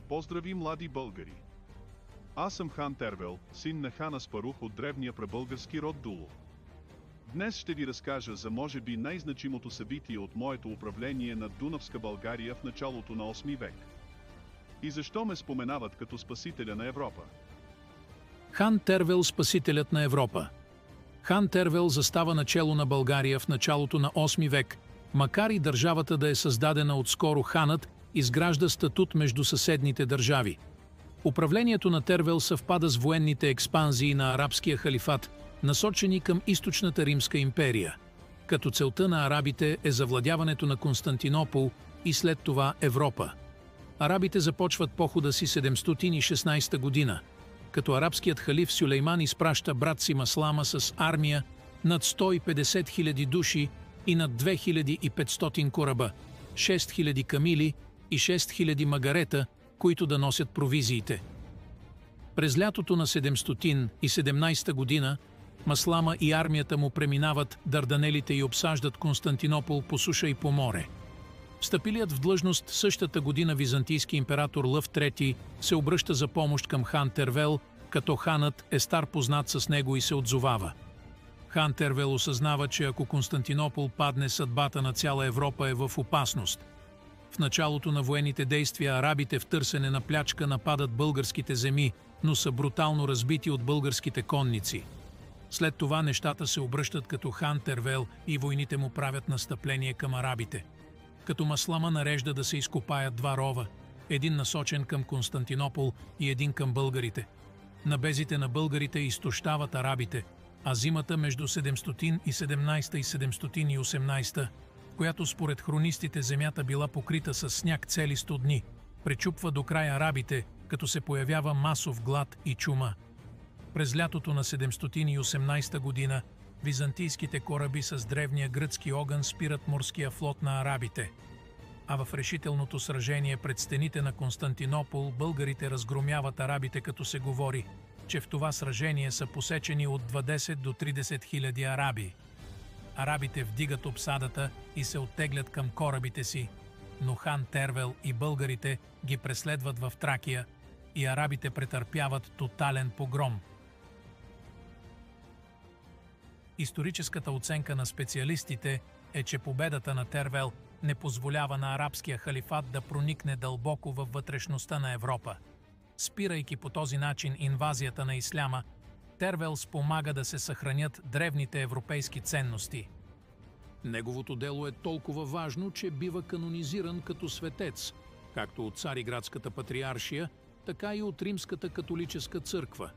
Поздрави, млади българи! Аз съм хан Тервел, син на хан Аспарух от древния прабългарски род Дуло. Днес ще ви разкажа за може би най-значимото събитие от моето управление над Дунавска България в началото на 8 век. И защо ме споменават като спасителя на Европа? Хан Тервел – спасителят на Европа. Хан Тервел застава начело на България в началото на 8 век, макар и държавата да е създадена отскоро, ханът изгражда статут между съседните държави. Управлението на Тервел съвпада с военните експанзии на арабския халифат, насочени към източната Римска империя, като целта на арабите е завладяването на Константинопол и след това Европа. Арабите започват похода си 716 година, като арабският халиф Сюлейман изпраща брат си Маслама с армия над 150 000 души и над 2500 кораба, 6000 камили и 6000 магарета, които да носят провизиите. През лятото на 717 година Маслама и армията му преминават Дарданелите и обсаждат Константинопол по суша и по море. Встъпилият в длъжност същата година византийски император Лъв III се обръща за помощ към хан Тервел, като ханът е стар познат с него и се отзовава. Хан Тервел осъзнава, че ако Константинопол падне, съдбата на цяла Европа е в опасност. В началото на военните действия арабите в търсене на плячка нападат българските земи, но са брутално разбити от българските конници. След това нещата се обръщат, като хан Тервел и войните му правят настъпление към арабите. Като Маслама нарежда да се изкопаят два рова, един насочен към Константинопол и един към българите. Набезите на българите изтощават арабите, а зимата между 717 и 718, която според хронистите земята била покрита с сняг цели 100 дни, пречупва до край арабите, като се появява масов глад и чума. През лятото на 718 година византийските кораби с древния гръцки огън спират морския флот на арабите. А в решителното сражение пред стените на Константинопол българите разгромяват арабите, като се говори, че в това сражение са посечени от 20 до 30 хиляди араби. Арабите вдигат обсадата и се оттеглят към корабите си, но хан Тервел и българите ги преследват в Тракия и арабите претърпяват тотален погром. Историческата оценка на специалистите е, че победата на Тервел не позволява на арабския халифат да проникне дълбоко във вътрешността на Европа. Спирайки по този начин инвазията на исляма, Тервел спомага да се съхранят древните европейски ценности. Неговото дело е толкова важно, че бива канонизиран като светец, както от Цариградската патриаршия, така и от Римската католическа църква.